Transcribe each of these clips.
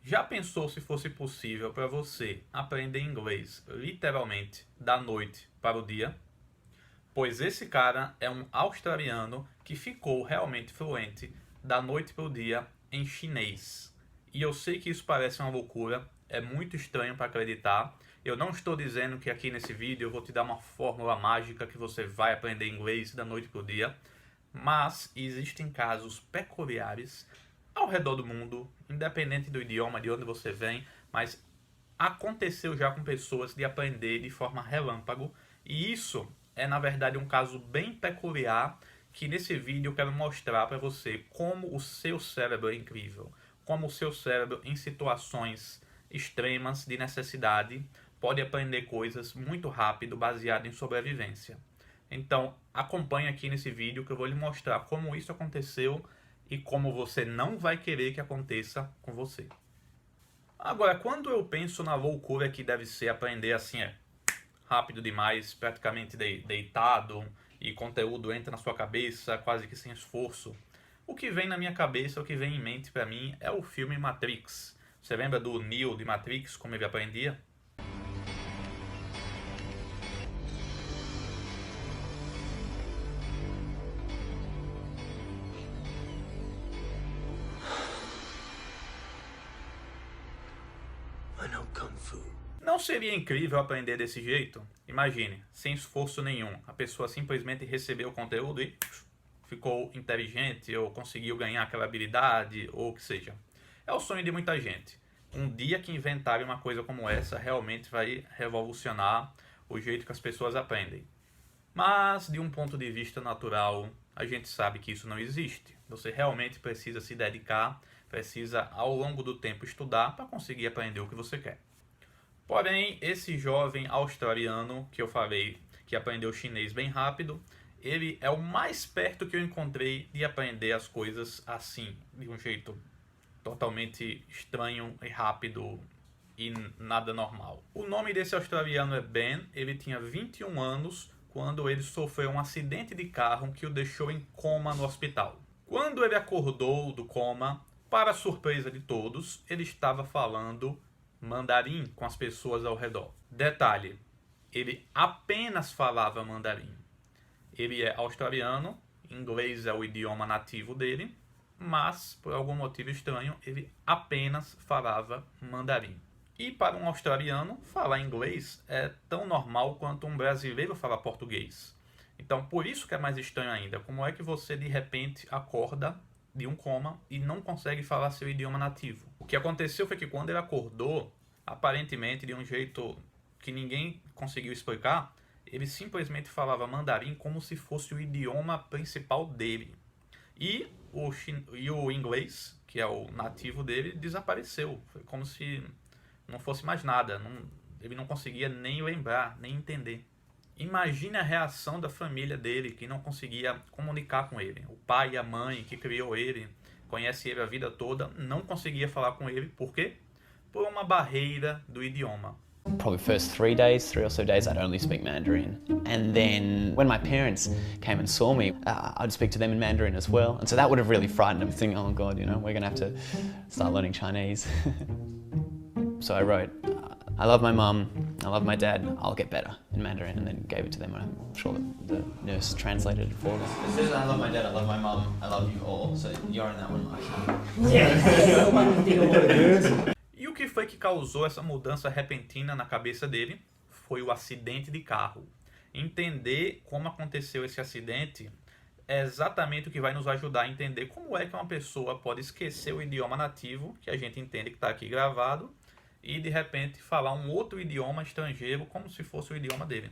Já pensou se fosse possível para você aprender inglês literalmente da noite para o dia? Pois esse cara é um australiano que ficou realmente fluente da noite para o dia em chinês. E eu sei que isso parece uma loucura, é muito estranho para acreditar. Eu não estou dizendo que aqui nesse vídeo eu vou te dar uma fórmula mágica que você vai aprender inglês da noite para o dia, mas existem casos peculiares ao redor do mundo, independente do idioma, de onde você vem, mas aconteceu já com pessoas de aprender de forma relâmpago, e isso é na verdade um caso bem peculiar que nesse vídeo eu quero mostrar para você como o seu cérebro é incrível, como o seu cérebro em situações extremas de necessidade pode aprender coisas muito rápido baseado em sobrevivência. Então acompanhe aqui nesse vídeo que eu vou lhe mostrar como isso aconteceu e como você não vai querer que aconteça com você. Agora, quando eu penso na loucura que deve ser aprender assim, rápido demais, praticamente deitado, e conteúdo entra na sua cabeça quase que sem esforço, o que vem na minha cabeça, o que vem em mente para mim é o filme Matrix. Você lembra do Neo de Matrix, como ele aprendia? I know Kung Fu. Não seria incrível aprender desse jeito? Imagine, sem esforço nenhum, a pessoa simplesmente recebeu o conteúdo e ficou inteligente, ou conseguiu ganhar aquela habilidade, ou o que seja. É o sonho de muita gente. Um dia que inventarem uma coisa como essa, realmente vai revolucionar o jeito que as pessoas aprendem. Mas, de um ponto de vista natural, a gente sabe que isso não existe. Você realmente precisa se dedicar, precisa ao longo do tempo estudar para conseguir aprender o que você quer. Porém, esse jovem australiano que eu falei que aprendeu chinês bem rápido, ele é o mais perto que eu encontrei de aprender as coisas assim, de um jeito totalmente estranho e rápido e nada normal. O nome desse australiano é Ben, ele tinha 21 anos quando ele sofreu um acidente de carro que o deixou em coma no hospital. Quando ele acordou do coma, para a surpresa de todos, ele estava falando mandarim com as pessoas ao redor. Detalhe, ele apenas falava mandarim. Ele é australiano, inglês é o idioma nativo dele, mas por algum motivo estranho ele apenas falava mandarim. E para um australiano, falar inglês é tão normal quanto um brasileiro falar português. Então por isso que é mais estranho ainda, como é que você de repente acorda de um coma e não consegue falar seu idioma nativo. O que aconteceu foi que quando ele acordou, aparentemente de um jeito que ninguém conseguiu explicar, ele simplesmente falava mandarim como se fosse o idioma principal dele. E o inglês, que é o nativo dele, desapareceu. Foi como se não fosse mais nada. Ele não conseguia nem lembrar, nem entender. Imagine a reação da família dele, que não conseguia comunicar com ele. O pai e a mãe que criou ele, conhece ele a vida toda, não conseguia falar com ele. Por quê? Por uma barreira do idioma. Probably first 3 or so days, I'd only speak Mandarin. And then when my parents came and saw me, I'd speak to them in Mandarin as well. And so that would have really frightened them, thinking, oh God, we're gonna have to start learning Chinese. So I wrote, I love my mum, I love my dad, I'll get better in Mandarin, and then gave it to them. I'm sure that the nurse translated it for them. It says I love my dad, I love my mum, I love you all, so you're in that one, E o que foi que causou essa mudança repentina na cabeça dele? Foi o acidente de carro. Entender como aconteceu esse acidente é exatamente o que vai nos ajudar a entender como é que uma pessoa pode esquecer o idioma nativo, que a gente entende que está aqui gravado, e de repente falar um outro idioma estrangeiro como se fosse o idioma dele.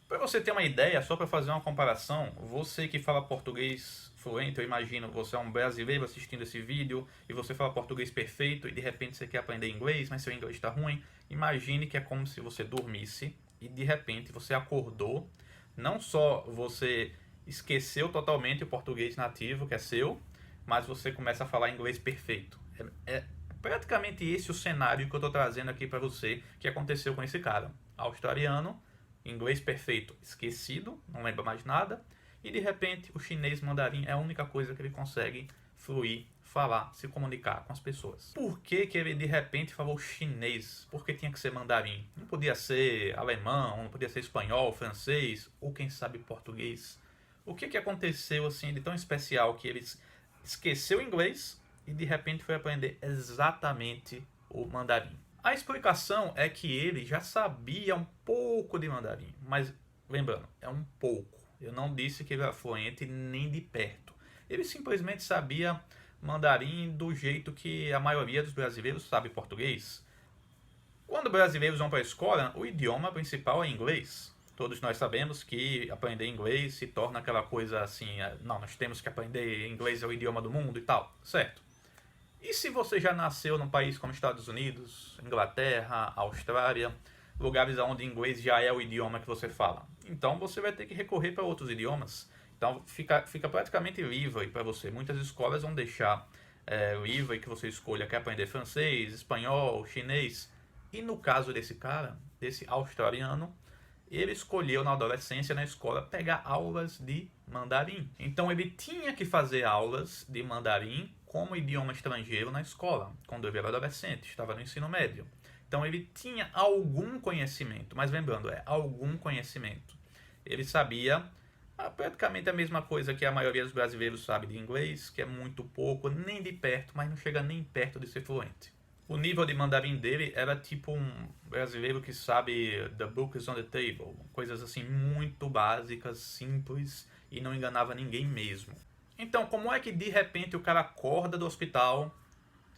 Para você ter uma ideia, só para fazer uma comparação, você que fala português fluente, eu imagino, você é um brasileiro assistindo esse vídeo e você fala português perfeito e de repente você quer aprender inglês, mas seu inglês está ruim. Imagine que é como se você dormisse e de repente você acordou, não só você esqueceu totalmente o português nativo que é seu, mas você começa a falar inglês perfeito. É praticamente esse o cenário que eu estou trazendo aqui para você que aconteceu com esse cara, australiano, inglês perfeito, esquecido, não lembra mais nada, e de repente o chinês mandarim é a única coisa que ele consegue fluir falar, se comunicar com as pessoas. Por que que ele de repente falou chinês? Por que tinha que ser mandarim? Não podia ser alemão, não podia ser espanhol, francês, ou quem sabe português? O que que aconteceu assim de tão especial que ele esqueceu o inglês e de repente foi aprender exatamente o mandarim? A explicação é que ele já sabia um pouco de mandarim, mas lembrando, é um pouco. Eu não disse que ele era fluente nem de perto. Ele simplesmente sabia mandarim do jeito que a maioria dos brasileiros sabe português. Quando brasileiros vão para a escola, o idioma principal é inglês. Todos nós sabemos que aprender inglês se torna aquela coisa assim, não, nós temos que aprender inglês, é o idioma do mundo e tal, certo? E se você já nasceu num país como Estados Unidos, Inglaterra, Austrália, lugares onde inglês já é o idioma que você fala? Então você vai ter que recorrer para outros idiomas. Então fica praticamente livre para você. Muitas escolas vão deixar livre que você escolha, quer aprender francês, espanhol, chinês. E no caso desse cara, desse australiano, ele escolheu na adolescência, na escola, pegar aulas de mandarim. Então ele tinha que fazer aulas de mandarim como idioma estrangeiro na escola, quando ele era adolescente, estava no ensino médio. Então ele tinha algum conhecimento, mas lembrando, algum conhecimento. Ele sabia praticamente a mesma coisa que a maioria dos brasileiros sabe de inglês, que é muito pouco, nem de perto, mas não chega nem perto de ser fluente. O nível de mandarim dele era tipo um brasileiro que sabe The Book is on the Table, coisas assim muito básicas, simples e não enganava ninguém mesmo. Então, como é que de repente o cara acorda do hospital,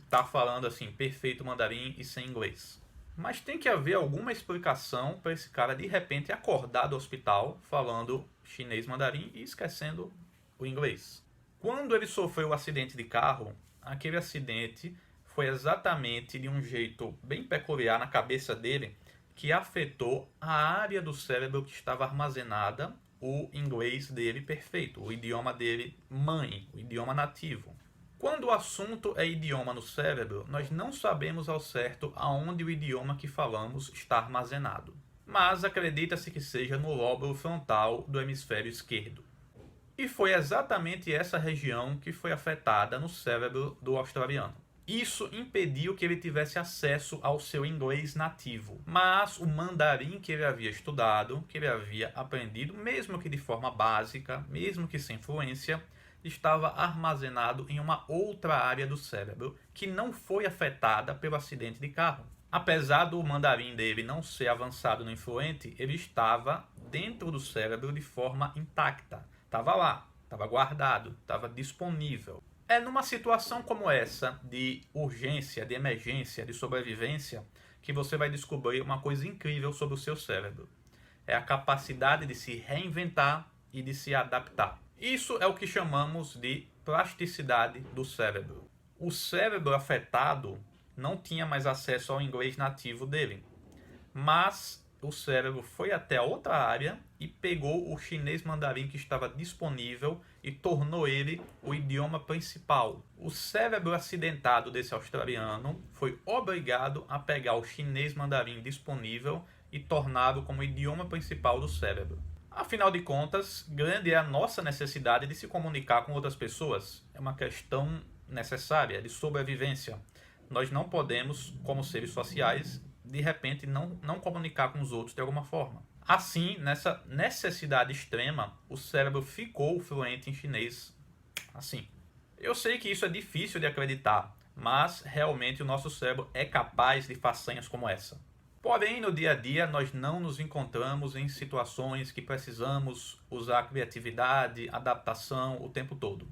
tá falando assim, perfeito mandarim e sem inglês? Mas tem que haver alguma explicação para esse cara de repente acordar do hospital falando chinês mandarim e esquecendo o inglês. Quando ele sofreu o acidente de carro, aquele acidente foi exatamente de um jeito bem peculiar na cabeça dele que afetou a área do cérebro que estava armazenada o inglês dele perfeito, o idioma dele mãe, o idioma nativo. Quando o assunto é idioma no cérebro, nós não sabemos ao certo aonde o idioma que falamos está armazenado, mas acredita-se que seja no lóbulo frontal do hemisfério esquerdo. E foi exatamente essa região que foi afetada no cérebro do australiano. Isso impediu que ele tivesse acesso ao seu inglês nativo, mas o mandarim que ele havia estudado, que ele havia aprendido, mesmo que de forma básica, mesmo que sem fluência, estava armazenado em uma outra área do cérebro que não foi afetada pelo acidente de carro. Apesar do mandarim dele não ser avançado no influente, ele estava dentro do cérebro de forma intacta. Estava lá, estava guardado, estava disponível. É numa situação como essa, de urgência, de emergência, de sobrevivência, que você vai descobrir uma coisa incrível sobre o seu cérebro. É a capacidade de se reinventar e de se adaptar. Isso é o que chamamos de plasticidade do cérebro. O cérebro afetado não tinha mais acesso ao inglês nativo dele, mas o cérebro foi até a outra área e pegou o chinês mandarim que estava disponível e tornou ele o idioma principal. O cérebro acidentado desse australiano foi obrigado a pegar o chinês mandarim disponível e torná-lo como idioma principal do cérebro. Afinal de contas, grande é a nossa necessidade de se comunicar com outras pessoas. É uma questão necessária de sobrevivência. Nós não podemos, como seres sociais, de repente não comunicar com os outros de alguma forma. Assim, nessa necessidade extrema, o cérebro ficou fluente em chinês assim. Eu sei que isso é difícil de acreditar, mas realmente o nosso cérebro é capaz de façanhas como essa. Porém, no dia a dia, nós não nos encontramos em situações que precisamos usar criatividade, adaptação o tempo todo.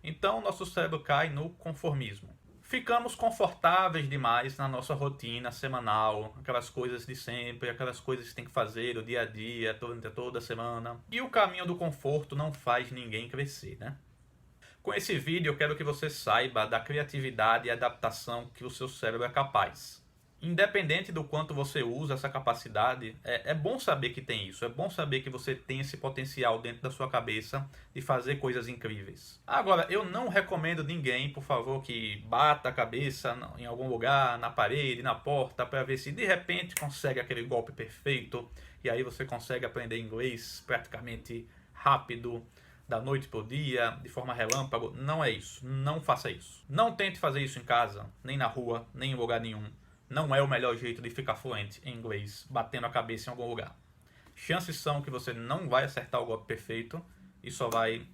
Então, nosso cérebro cai no conformismo. Ficamos confortáveis demais na nossa rotina semanal, aquelas coisas de sempre, aquelas coisas que tem que fazer o dia a dia, toda semana. E o caminho do conforto não faz ninguém crescer, né? Com esse vídeo eu quero que você saiba da criatividade e adaptação que o seu cérebro é capaz. Independente do quanto você usa essa capacidade, é bom saber que tem isso, é bom saber que você tem esse potencial dentro da sua cabeça de fazer coisas incríveis. Agora, eu não recomendo ninguém, por favor, que bata a cabeça em algum lugar, na parede, na porta, para ver se de repente consegue aquele golpe perfeito, e aí você consegue aprender inglês praticamente rápido, da noite para o dia, de forma relâmpago. Não é isso. Não faça isso. Não tente fazer isso em casa, nem na rua, nem em lugar nenhum. Não é o melhor jeito de ficar fluente em inglês, batendo a cabeça em algum lugar. Chances são que você não vai acertar o golpe perfeito e só vai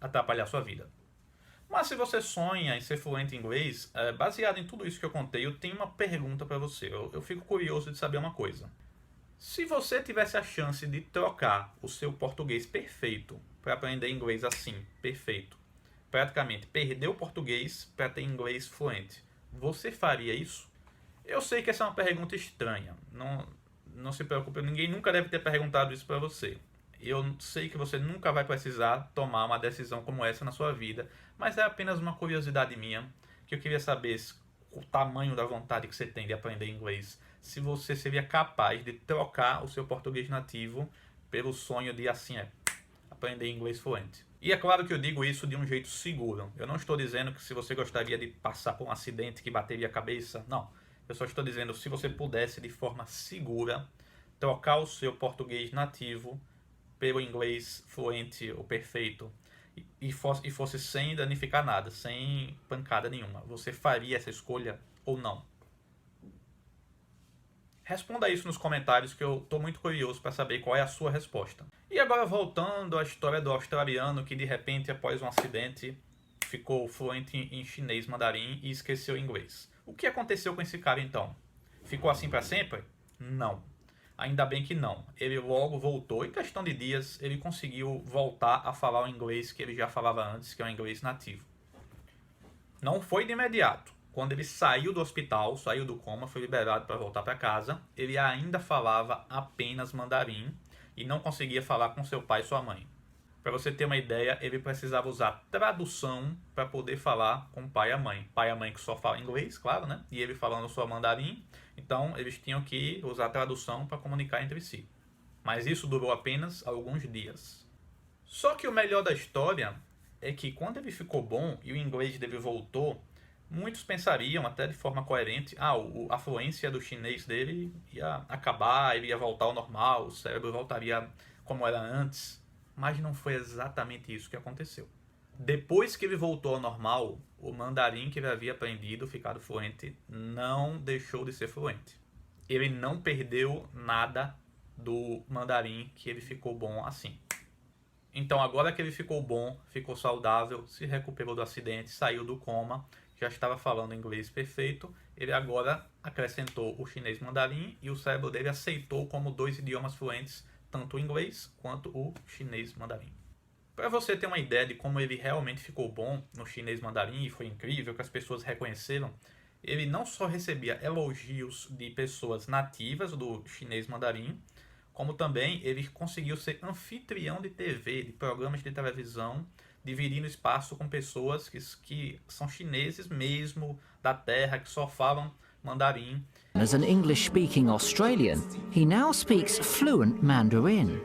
atrapalhar a sua vida. Mas se você sonha em ser fluente em inglês, baseado em tudo isso que eu contei, eu tenho uma pergunta para você. Eu fico curioso de saber uma coisa. Se você tivesse a chance de trocar o seu português perfeito para aprender inglês assim, perfeito, praticamente perder o português para ter inglês fluente, você faria isso? Eu sei que essa é uma pergunta estranha. Não se preocupe, ninguém nunca deve ter perguntado isso para você. Eu sei que você nunca vai precisar tomar uma decisão como essa na sua vida, mas é apenas uma curiosidade minha, que eu queria saber o tamanho da vontade que você tem de aprender inglês, se você seria capaz de trocar o seu português nativo pelo sonho de, assim, aprender inglês fluente. E é claro que eu digo isso de um jeito seguro. Eu não estou dizendo que se você gostaria de passar por um acidente que bateria a cabeça, não. Eu só estou dizendo se você pudesse, de forma segura, trocar o seu português nativo pelo inglês fluente ou perfeito e fosse sem danificar nada, sem pancada nenhuma. Você faria essa escolha ou não? Responda isso nos comentários que eu estou muito curioso para saber qual é a sua resposta. E agora voltando à história do australiano que de repente após um acidente ficou fluente em chinês mandarim e esqueceu inglês. O que aconteceu com esse cara então? Ficou assim para sempre? Não. Ainda bem que não. Ele logo voltou, em questão de dias, ele conseguiu voltar a falar o inglês que ele já falava antes, que é o inglês nativo. Não foi de imediato. Quando ele saiu do hospital, saiu do coma, foi liberado para voltar para casa, ele ainda falava apenas mandarim e não conseguia falar com seu pai e sua mãe. Para você ter uma ideia, ele precisava usar tradução para poder falar com o pai e a mãe. Pai e a mãe que só falam inglês, claro, né? E ele falando só mandarim, então eles tinham que usar tradução para comunicar entre si. Mas isso durou apenas alguns dias. Só que o melhor da história é que quando ele ficou bom e o inglês dele voltou, muitos pensariam, até de forma coerente, a fluência do chinês dele ia acabar, ele ia voltar ao normal, o cérebro voltaria como era antes. Mas não foi exatamente isso que aconteceu. Depois que ele voltou ao normal, o mandarim que ele havia aprendido, ficado fluente, não deixou de ser fluente. Ele não perdeu nada do mandarim que ele ficou bom assim. Então agora que ele ficou bom, ficou saudável, se recuperou do acidente, saiu do coma, já estava falando inglês perfeito, ele agora acrescentou o chinês mandarim e o cérebro dele aceitou como 2 idiomas fluentes, tanto o inglês quanto o chinês mandarim. Para você ter uma ideia de como ele realmente ficou bom no chinês mandarim, e foi incrível que as pessoas reconheceram, ele não só recebia elogios de pessoas nativas do chinês mandarim, como também ele conseguiu ser anfitrião de TV, de programas de televisão, dividindo espaço com pessoas que são chineses mesmo, da terra, que só falam mandarim. As an English-speaking Australian, he now speaks fluent Mandarin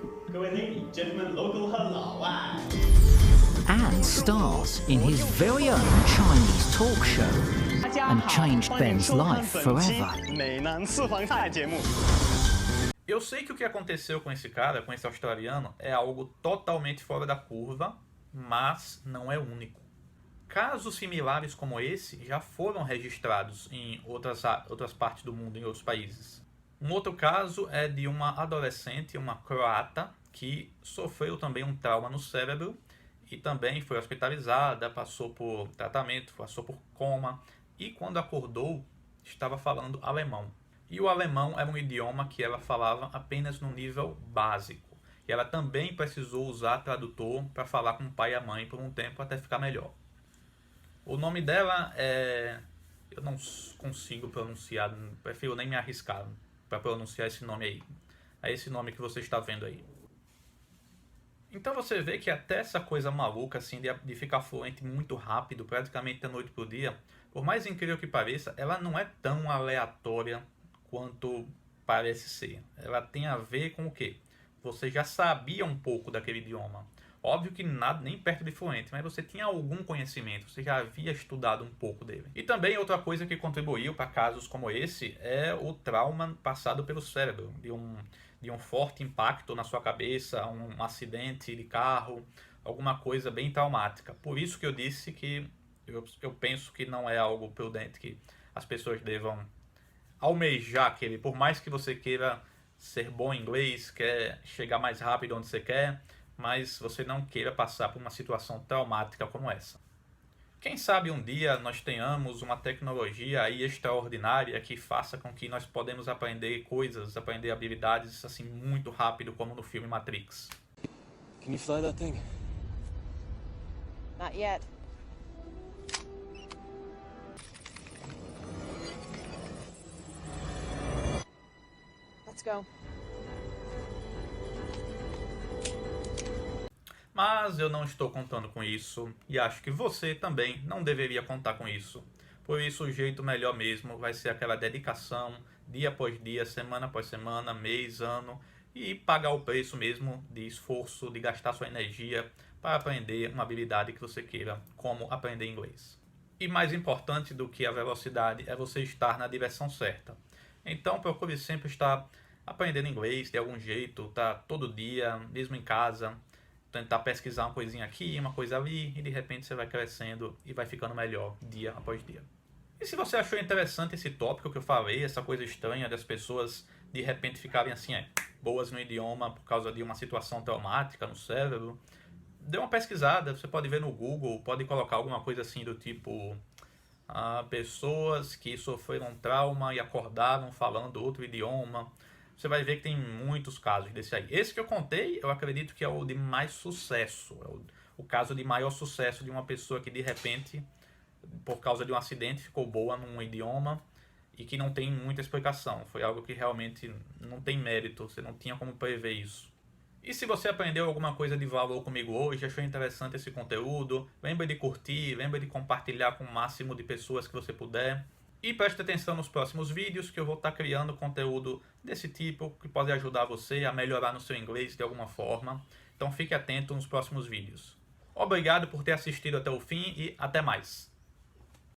and stars in his very own Chinese talk show and changed Ben's life forever. Eu sei que o que aconteceu com esse cara, com esse australiano, é algo totalmente fora da curva, mas não é único. Casos similares como esse já foram registrados em outras partes do mundo, em outros países. Um outro caso é de uma adolescente, uma croata, que sofreu também um trauma no cérebro e também foi hospitalizada, passou por tratamento, passou por coma e quando acordou estava falando alemão. E o alemão era um idioma que ela falava apenas no nível básico. E ela também precisou usar tradutor para falar com o pai e a mãe por um tempo até ficar melhor. O nome dela é... eu não consigo pronunciar, prefiro nem me arriscar para pronunciar esse nome aí. É esse nome que você está vendo aí. Então você vê que até essa coisa maluca assim de ficar fluente muito rápido, praticamente da noite para o dia, por mais incrível que pareça, ela não é tão aleatória quanto parece ser. Ela tem a ver com o quê? Você já sabia um pouco daquele idioma. Óbvio que nada, nem perto de fluente, mas você tinha algum conhecimento, você já havia estudado um pouco dele. E também outra coisa que contribuiu para casos como esse é o trauma passado pelo cérebro, de um forte impacto na sua cabeça, um acidente de carro, alguma coisa bem traumática. Por isso que eu disse que eu penso que não é algo prudente que as pessoas devam almejar aquele. Por mais que você queira ser bom em inglês, quer chegar mais rápido onde você quer, mas você não queira passar por uma situação traumática como essa. Quem sabe um dia nós tenhamos uma tecnologia aí extraordinária que faça com que nós podemos aprender coisas, aprender habilidades assim muito rápido, como no filme Matrix. Can you fly that thing? Not yet. Let's go. Mas eu não estou contando com isso e acho que você também não deveria contar com isso. Por isso o jeito melhor mesmo vai ser aquela dedicação, dia após dia, semana após semana, mês, ano, e pagar o preço mesmo de esforço, de gastar sua energia para aprender uma habilidade que você queira, como aprender inglês. E mais importante do que a velocidade é você estar na direção certa. Então procure sempre estar aprendendo inglês de algum jeito, tá todo dia, mesmo em casa, tentar pesquisar uma coisinha aqui, uma coisa ali, e de repente você vai crescendo e vai ficando melhor dia após dia. E se você achou interessante esse tópico que eu falei, essa coisa estranha das pessoas de repente ficarem assim, boas no idioma por causa de uma situação traumática no cérebro, dê uma pesquisada, você pode ver no Google, pode colocar alguma coisa assim do tipo pessoas que sofreram trauma e acordaram falando outro idioma. Você vai ver que tem muitos casos desse aí. Esse que eu contei, eu acredito que é o de mais sucesso. É o caso de maior sucesso de uma pessoa que de repente, por causa de um acidente, ficou boa num idioma e que não tem muita explicação. Foi algo que realmente não tem mérito, você não tinha como prever isso. E se você aprendeu alguma coisa de valor comigo hoje, achou interessante esse conteúdo, lembre de curtir, lembre de compartilhar com o máximo de pessoas que você puder. E preste atenção nos próximos vídeos que eu vou estar criando conteúdo desse tipo que pode ajudar você a melhorar no seu inglês de alguma forma. Então fique atento nos próximos vídeos. Obrigado por ter assistido até o fim e até mais!